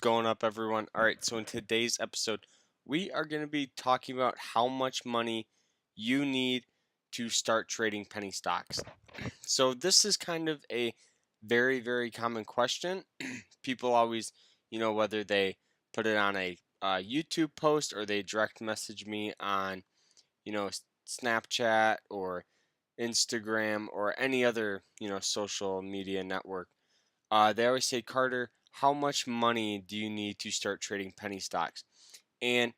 going up, everyone? All right, so in today's episode, we are going to be talking about how much money you need to start trading penny stocks. So, this is kind of a very, very common question. People always, whether they put it on a YouTube post or they direct message me on, Snapchat or Instagram or any other, social media network. They always say, Carter, how much money do you need to start trading penny stocks? And,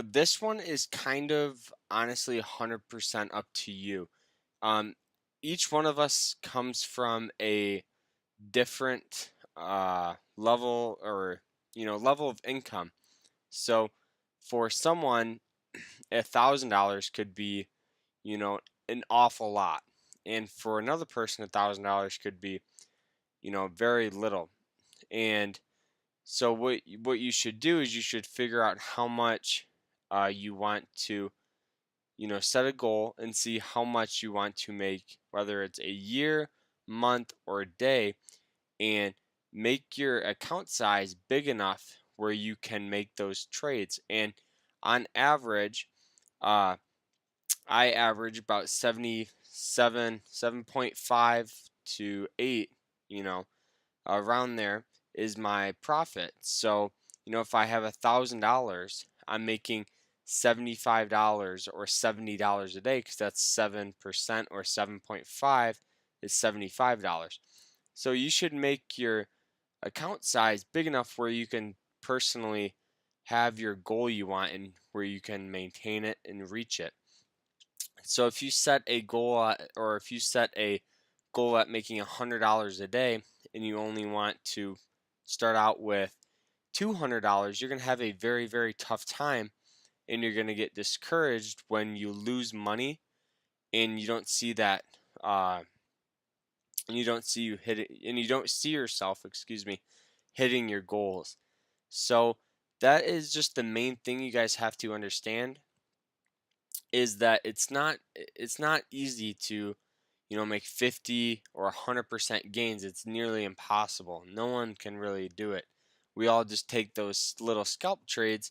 this one is kind of honestly 100% up to you. Um, each one of us comes from a different level or, level of income. So for someone, $1,000 could be, an awful lot. And for another person, $1,000 could be, very little. And so what you should do is you should figure out how much you want to, set a goal and see how much you want to make, whether it's a year, month, or a day, and make your account size big enough where you can make those trades. And on average, uh, I average about 7.5 to 8, you know, around there is my profit. So, if I have $1,000, I'm making $75 or $70 a day because that's 7% or 7.5 is $75. So you should make your account size big enough where you can personally have your goal you want and where you can maintain it and reach it. So if you set a goal or if you set a goal at making $100 a day and you only want to start out with $200, you're going to have a very, very tough time and you're going to get discouraged when you lose money and you don't see that and you don't see you hit it and you don't see yourself, hitting your goals. So that is just the main thing you guys have to understand is that it's not easy to make 50 or 100% gains. It's nearly impossible. No one can really do it. We all just take those little scalp trades,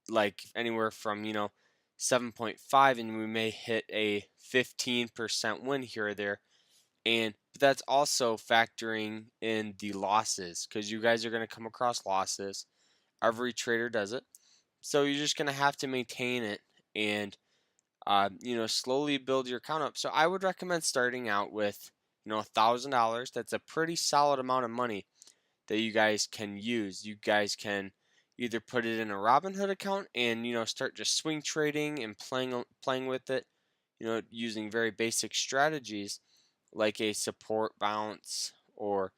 like anywhere from 7.5, and we may hit a 15% win here or there. And but that's also factoring in the losses because you guys are going to come across losses. Every trader does it. So you're just going to have to maintain it and slowly build your account up. So I would recommend starting out with, $1,000. That's a pretty solid amount of money that you guys can use. You guys can either put it in a Robinhood account and start just swing trading and playing with it, using very basic strategies like a support bounce or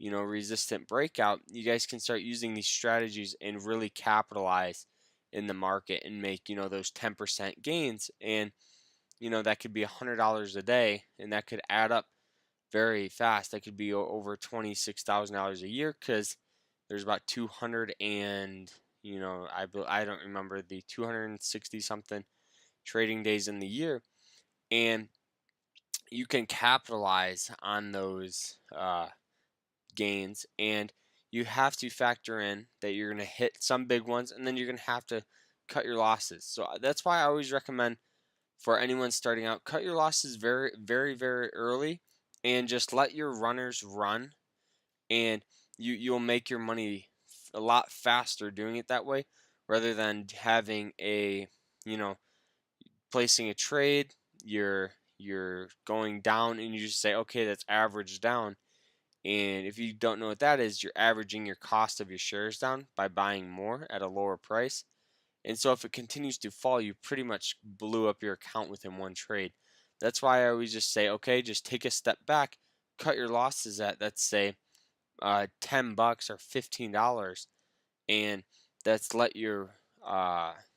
resistant breakout. You guys can start using these strategies and really capitalize in the market and make those 10% gains. And that could be $100 a day, and that could add up very fast. That could be over $26,000 a year because there's about 200 and I don't remember the 260 something trading days in the year, and you can capitalize on those gains. And you have to factor in that you're going to hit some big ones, and then you're going to have to cut your losses. So that's why I always recommend for anyone starting out, cut your losses very, very, very early, and just let your runners run, and you'll make your money a lot faster doing it that way, rather than having a placing a trade, you're going down, and you just say, okay, that's average down. And if you don't know what that is, you're averaging your cost of your shares down by buying more at a lower price. And so if it continues to fall, you pretty much blew up your account within one trade. That's why I always just say, okay, just take a step back, cut your losses at, let's say, $10 or $15, and that's let your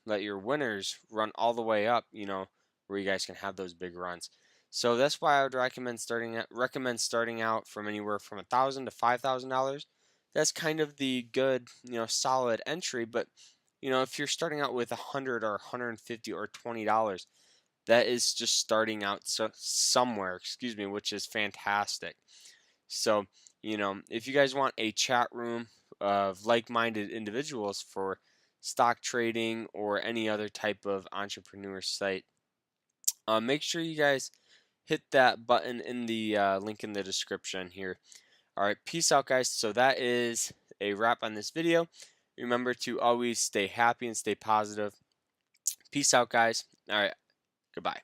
winners run all the way up, where you guys can have those big runs. So that's why I would recommend starting out from anywhere from $1,000 to $5,000. That's kind of the good, solid entry. But if you're starting out with 100 or 150 or $20, that is just starting out somewhere, which is fantastic. So, if you guys want a chat room of like-minded individuals for stock trading or any other type of entrepreneur site, make sure you guys hit that button in the link in the description here. All right, peace out, guys. So that is a wrap on this video. Remember to always stay happy and stay positive. Peace out, guys. All right, goodbye.